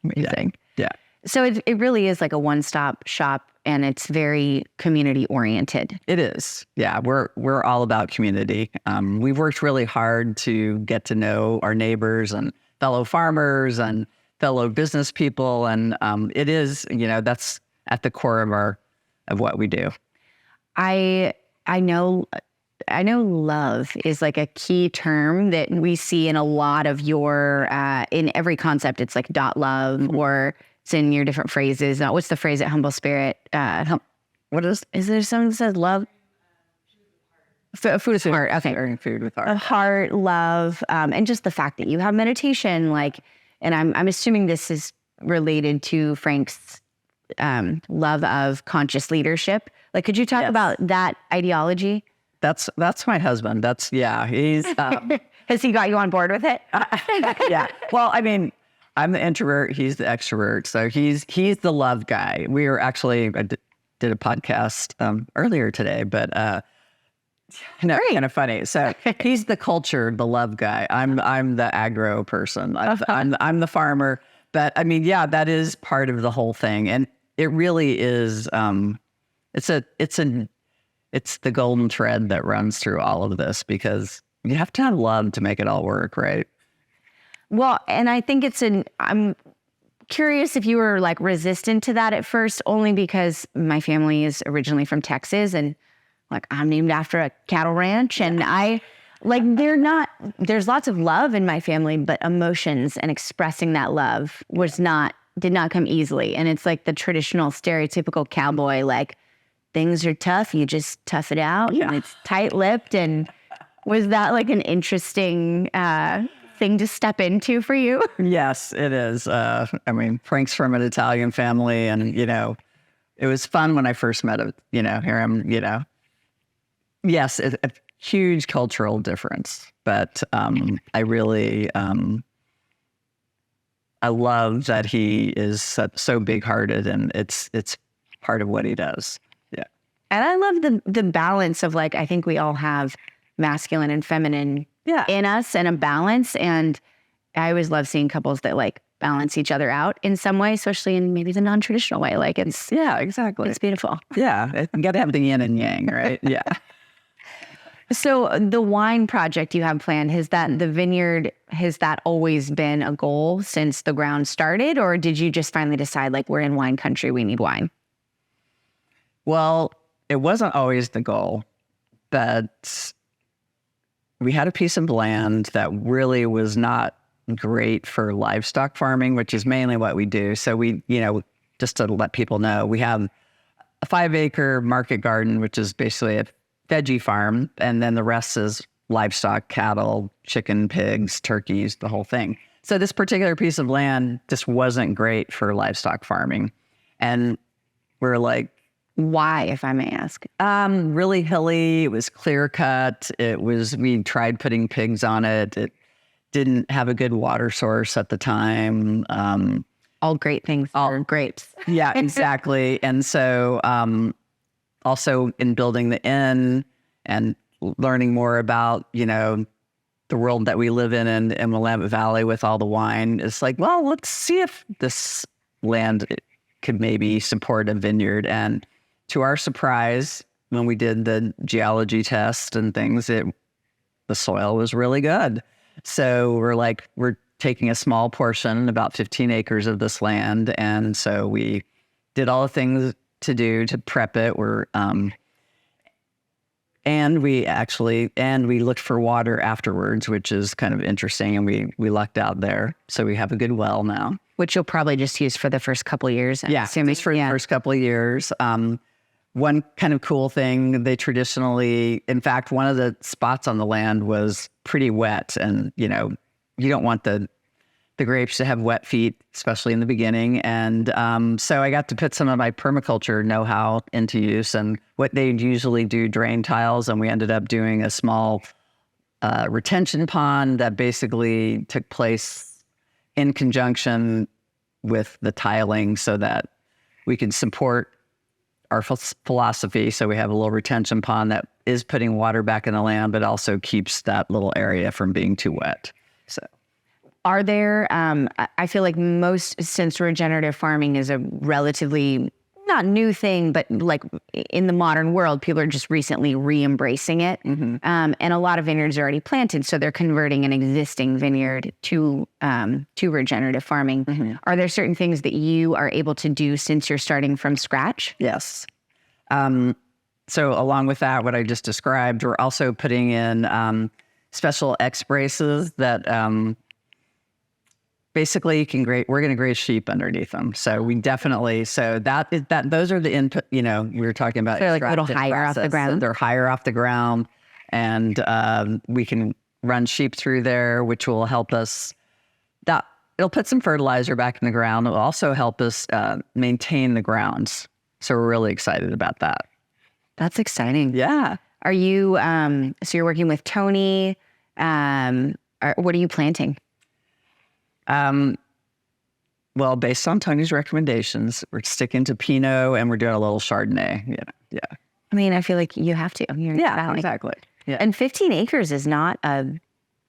Speaker 1: Amazing.
Speaker 2: Yeah.
Speaker 1: So it really is like a one-stop shop, and it's very community oriented.
Speaker 2: It is. Yeah, we're all about community. We've worked really hard to get to know our neighbors and fellow farmers and fellow business people. And it is, that's at the core of what we do.
Speaker 1: I know love is like a key term that we see in a lot of your, in every concept. It's like .love, or it's in your different phrases. What's the phrase at Humble Spirit?
Speaker 2: What is
Speaker 1: there something that says love? Food with heart. Okay.
Speaker 2: Food with heart.
Speaker 1: Heart, love, and just the fact that you have meditation, and I'm assuming this is related to Frank's love of conscious leadership. Like, could you talk about that ideology?
Speaker 2: That's my husband. He's
Speaker 1: Has he got you on board with it?
Speaker 2: yeah. Well, I mean, I'm the introvert. He's the extrovert. So he's the love guy. We were actually I did a podcast earlier today, but kind of funny. So he's the culture, the love guy. I'm the agro person. I'm the farmer. But I mean, yeah, that is part of the whole thing, and it really is. It's the golden thread that runs through all of this, because you have to have love to make it all work, right?
Speaker 1: Well, and I think I'm curious if you were like resistant to that at first, only because my family is originally from Texas, and like I'm named after a cattle ranch, and there's lots of love in my family, but emotions and expressing that love did not come easily. And it's like the traditional stereotypical cowboy, like, things are tough, you just tough it out. Yeah. And it's tight-lipped. And was that like an interesting thing to step into for you?
Speaker 2: Yes, it is. I mean, Frank's from an Italian family, and, it was fun when I first met him, here I'm, yes, a huge cultural difference, but I really, I love that he is so big-hearted, and it's part of what he does.
Speaker 1: And I love the balance of, like, I think we all have masculine and feminine in us, and a balance. And I always love seeing couples that like balance each other out in some way, especially in maybe the non-traditional way. Like, it's
Speaker 2: exactly.
Speaker 1: It's beautiful.
Speaker 2: Yeah, you got to have the yin and yang, right? Yeah.
Speaker 1: So the wine project you have planned, the vineyard, has that always been a goal since the ground started, or did you just finally decide, like, we're in wine country, we need wine?
Speaker 2: Well, it wasn't always the goal, but we had a piece of land that really was not great for livestock farming, which is mainly what we do. So we, just to let people know, we have a 5-acre market garden, which is basically a veggie farm. And then the rest is livestock, cattle, chicken, pigs, turkeys, the whole thing. So this particular piece of land just wasn't great for livestock farming. And we're like,
Speaker 1: why, if I may ask?
Speaker 2: Really hilly. It was clear cut. We tried putting pigs on it. It didn't have a good water source at the time.
Speaker 1: All great things for grapes.
Speaker 2: Yeah, exactly. And so also in building the inn and learning more about, the world that we live in Willamette Valley with all the wine, it's like, well, let's see if this land could maybe support a vineyard. And to our surprise, when we did the geology test and things, the soil was really good. So we're taking a small portion, about 15 acres of this land. And so we did all the things to do to prep it. And we looked for water afterwards, which is kind of interesting. And we lucked out there. So we have a good well now.
Speaker 1: Which you'll probably just use for the first couple of years.
Speaker 2: Just for the first couple of years. One kind of cool thing, they traditionally, in fact, one of the spots on the land was pretty wet. And, you don't want the grapes to have wet feet, especially in the beginning. And so I got to put some of my permaculture know-how into use. And what they'd usually do, drain tiles, and we ended up doing a small retention pond that basically took place in conjunction with the tiling so that we could support our philosophy. So we have a little retention pond that is putting water back in the land, but also keeps that little area from being too wet. So,
Speaker 1: are there, I feel like since regenerative farming is a relatively not new thing, but like in the modern world, people are just recently re-embracing it. And a lot of vineyards are already planted, so they're converting an existing vineyard to regenerative farming. Are there certain things that you are able to do since you're starting from scratch?
Speaker 2: Yes. So along with that, what I just described, we're also putting in special X braces that basically we're going to graze sheep underneath them. So we definitely, those are the input, we were talking about.
Speaker 1: They're like a little higher off the ground.
Speaker 2: They're higher off the ground, and we can run sheep through there, which will help us. It'll put some fertilizer back in the ground. It will also help us maintain the grounds. So we're really excited about that.
Speaker 1: That's exciting.
Speaker 2: Yeah.
Speaker 1: Are you, so you're working with Tony, what are you planting?
Speaker 2: Well, based on Tony's recommendations, we're sticking to Pinot and we're doing a little Chardonnay. Yeah.
Speaker 1: I mean, I feel like you have to.
Speaker 2: Exactly. Yeah.
Speaker 1: And 15 acres is not a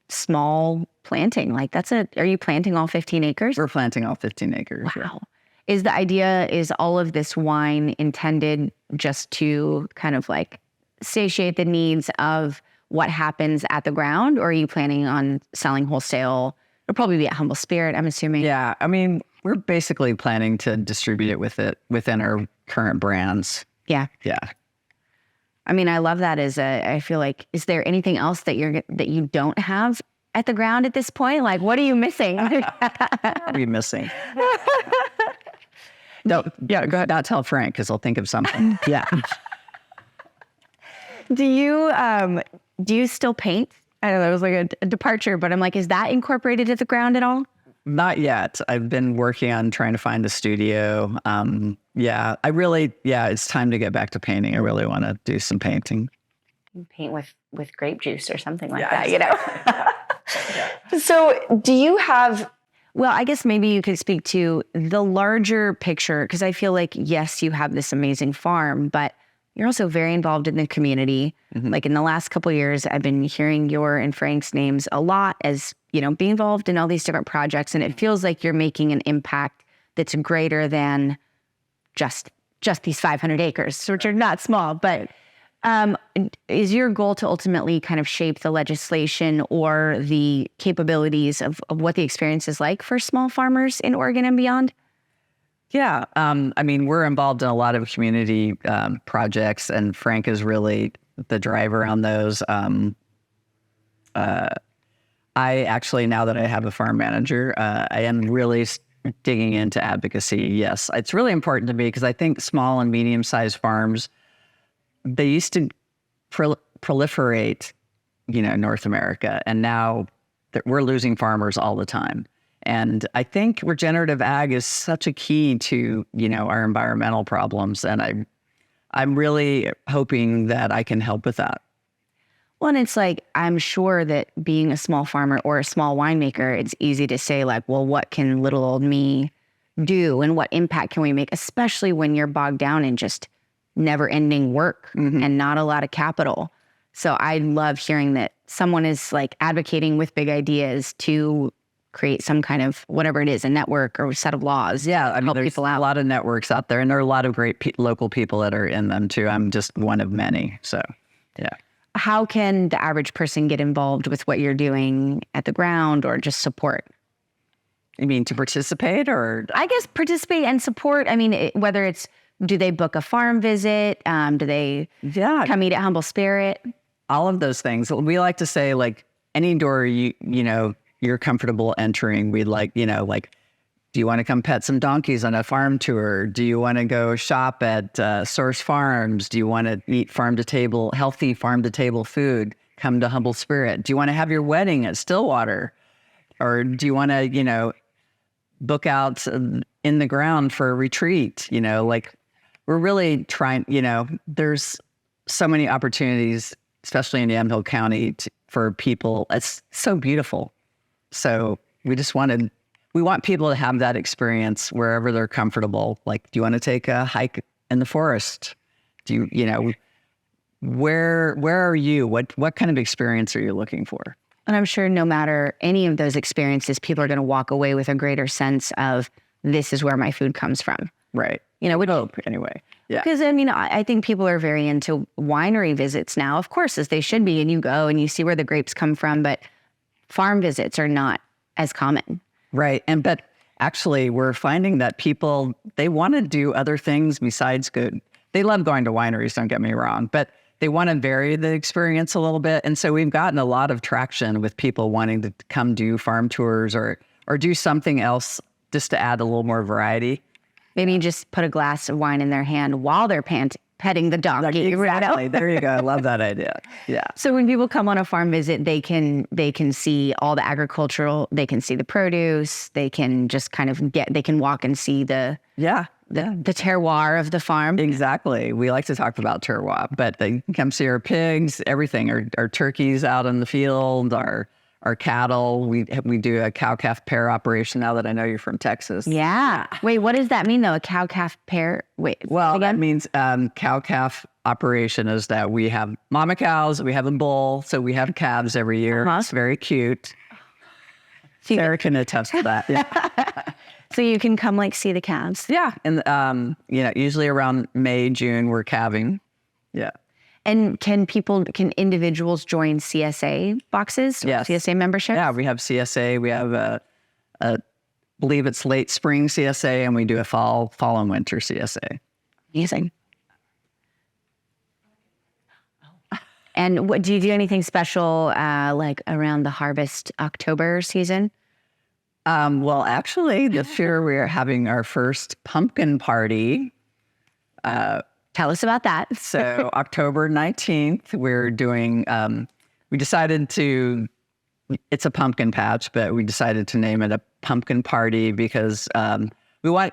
Speaker 1: small planting. Like are you planting all 15 acres?
Speaker 2: We're planting all 15 acres.
Speaker 1: Wow. Yeah. Is all of this wine intended just to kind of like satiate the needs of what happens at the ground, or are you planning on selling wholesale? It'll probably be at Humble Spirit, I'm assuming.
Speaker 2: Yeah, I mean, we're basically planning to distribute within our current brands.
Speaker 1: Yeah.
Speaker 2: Yeah.
Speaker 1: I mean, I love that I feel like, is there anything else that you don't have at the ground at this point? Like, what are you missing?
Speaker 2: What are we missing? No, yeah, go ahead. Not tell Frank, because I'll think of something. Yeah.
Speaker 1: Do you still paint? I know that was like a departure, but I'm like, is that incorporated at the ground at all?
Speaker 2: Not yet. I've been working on trying to find a studio. It's time to get back to painting. I really want to do some painting.
Speaker 1: Paint with grape juice or something like that, So do you have, well, I guess maybe you could speak to the larger picture, because I feel like, yes, you have this amazing farm, but you're also very involved in the community. Like in the last couple of years, I've been hearing your and Frank's names a lot as, being involved in all these different projects. And it feels like you're making an impact that's greater than just these 500 acres, which are not small. But is your goal to ultimately kind of shape the legislation or the capabilities of what the experience is like for small farmers in Oregon and beyond?
Speaker 2: Yeah. I mean, we're involved in a lot of community projects, and Frank is really the driver on those. I actually, now that I have a farm manager, I am really digging into advocacy. Yes, it's really important to me because I think small and medium-sized farms, they used to proliferate, North America, and now we're losing farmers all the time. And I think regenerative ag is such a key to, our environmental problems. And I'm really hoping that I can help with that.
Speaker 1: Well, and it's like, I'm sure that being a small farmer or a small winemaker, it's easy to say like, well, what can little old me do and what impact can we make, especially when you're bogged down in just never ending work and not a lot of capital. So I love hearing that someone is like advocating with big ideas to create some kind of whatever it is, a network or a set of laws.
Speaker 2: Yeah, I mean, there's
Speaker 1: people out.
Speaker 2: A lot of networks out there, and there are a lot of great local people that are in them too. I'm just one of many. So, yeah.
Speaker 1: How can the average person get involved with what you're doing at the ground or just support?
Speaker 2: You mean to participate or?
Speaker 1: I guess participate and support. I mean, whether it's, do they book a farm visit? Do they come eat at Humble Spirit?
Speaker 2: All of those things. We like to say, like, any door you're comfortable entering, we'd like, do you want to come pet some donkeys on a farm tour? Do you want to go shop at Source Farms? Do you want to eat healthy farm-to-table food? Come to Humble Spirit. Do you want to have your wedding at Stillwater? Or do you want to, book out in the ground for a retreat? We're really trying, there's so many opportunities, especially in Yamhill County, for people. It's so beautiful. So we want people to have that experience wherever they're comfortable. Like, do you want to take a hike in the forest? Do you, where are you? What kind of experience are you looking for?
Speaker 1: And I'm sure no matter any of those experiences, people are going to walk away with a greater sense of, this is where my food comes from.
Speaker 2: Right.
Speaker 1: Which,
Speaker 2: hope anyway. Yeah.
Speaker 1: Because I think people are very into winery visits now, of course, as they should be. And you go and you see where the grapes come from, but farm visits are not as common.
Speaker 2: Right. But actually, we're finding that people, they want to do other things besides good. They love going to wineries, don't get me wrong, but they want to vary the experience a little bit. And so we've gotten a lot of traction with people wanting to come do farm tours or do something else just to add a little more variety.
Speaker 1: Maybe you just put a glass of wine in their hand while they're petting the donkey.
Speaker 2: Exactly. There you go. I love that idea. Yeah.
Speaker 1: So when people come on a farm visit, they can see all the agricultural, they can see the produce, they can just kind of they can walk and see the terroir of the farm.
Speaker 2: Exactly. We like to talk about terroir, but they can come see our pigs, everything, our turkeys out in the field, our cattle. We do a cow-calf pair operation now that I know you're from Texas.
Speaker 1: Yeah. Wait, what does that mean though? A cow-calf pair? Wait.
Speaker 2: Well, that means cow-calf operation is that we have mama cows, we have a bull, so we have calves every year. It's very cute. Sarah can attest to that. Yeah.
Speaker 1: So you can come see the calves.
Speaker 2: Yeah. And, usually around May, June, we're calving. Yeah.
Speaker 1: And can individuals join CSA boxes?
Speaker 2: Yes.
Speaker 1: CSA membership?
Speaker 2: Yeah, we have CSA. We have I believe it's late spring CSA, and we do a fall and winter CSA.
Speaker 1: Amazing. And what do you do anything special around the harvest October season?
Speaker 2: Well, actually, this year we're having our first pumpkin party.
Speaker 1: Tell us about that.
Speaker 2: So October 19th, we're doing, we decided it's a pumpkin patch, but we decided to name it a pumpkin party because we want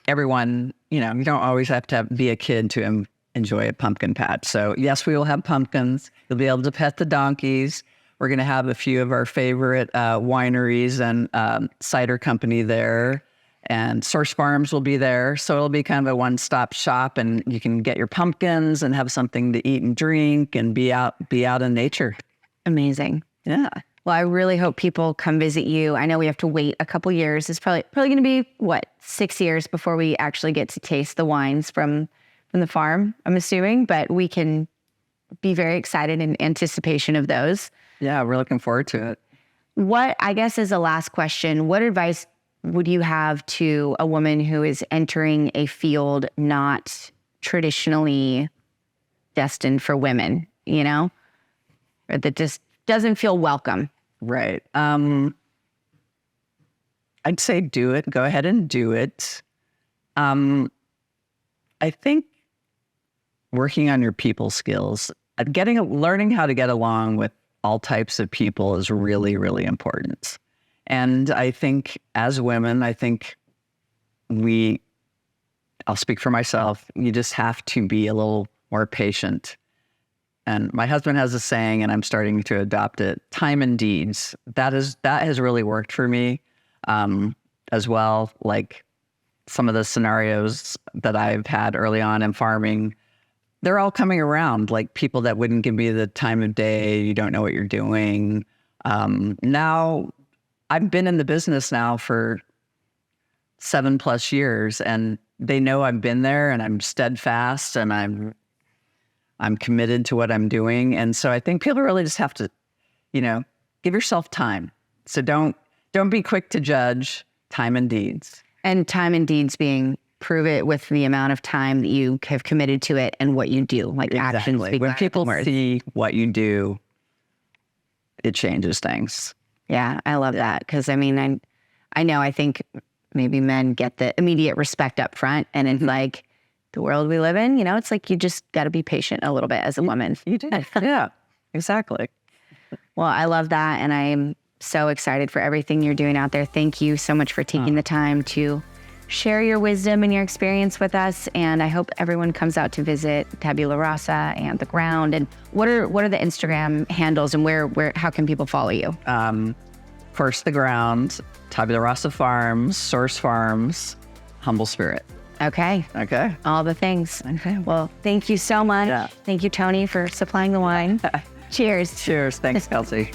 Speaker 2: everyone, you don't always have to be a kid to enjoy a pumpkin patch. So yes, we will have pumpkins. You'll be able to pet the donkeys. We're going to have a few of our favorite wineries and cider company there. And Source Farms will be there. So it'll be kind of a one-stop shop, and you can get your pumpkins and have something to eat and drink and be out in nature.
Speaker 1: Amazing.
Speaker 2: Yeah.
Speaker 1: Well, I really hope people come visit you. I know we have to wait a couple years. It's probably going to be 6 years before we actually get to taste the wines from the farm, I'm assuming, but we can be very excited in anticipation of those.
Speaker 2: Yeah, we're looking forward to it.
Speaker 1: What, I guess, is the last question, what advice would you have to a woman who is entering a field not traditionally destined for women, or that just doesn't feel welcome?
Speaker 2: Right. I'd say do it. Go ahead and do it. I think working on your people skills, learning how to get along with all types of people is really, really important. And I think as women, I'll speak for myself, you just have to be a little more patient. And my husband has a saying, and I'm starting to adopt it, time and deeds. That has really worked for me as well. Like some of the scenarios that I've had early on in farming, they're all coming around, like people that wouldn't give me the time of day, you don't know what you're doing. Now, I've been in the business now for 7+ years, and they know I've been there, and I'm steadfast, and I'm committed to what I'm doing. And so I think people really just have to, give yourself time. So don't be quick to judge. Time and deeds.
Speaker 1: And time and deeds being prove it with the amount of time that you have committed to it and what you do, like actions.
Speaker 2: When people see what you do, it changes things.
Speaker 1: Yeah, I love that. Because I know, I think maybe men get the immediate respect up front, and it's like the world we live in, it's like you just got to be patient a little bit as a woman.
Speaker 2: You do. Yeah, exactly.
Speaker 1: Well, I love that. And I'm so excited for everything you're doing out there. Thank you so much for taking the time to share your wisdom and your experience with us. And I hope everyone comes out to visit Tabula Rasa and the ground. And what are the Instagram handles, and how can people follow you?
Speaker 2: First, the ground, Tabula Rasa Farms, Source Farms, Humble Spirit.
Speaker 1: Okay. All the things.
Speaker 2: Okay.
Speaker 1: Well, thank you so much.
Speaker 2: Yeah.
Speaker 1: Thank you, Tony, for supplying the wine. Cheers.
Speaker 2: Cheers. Thanks, Kelsey.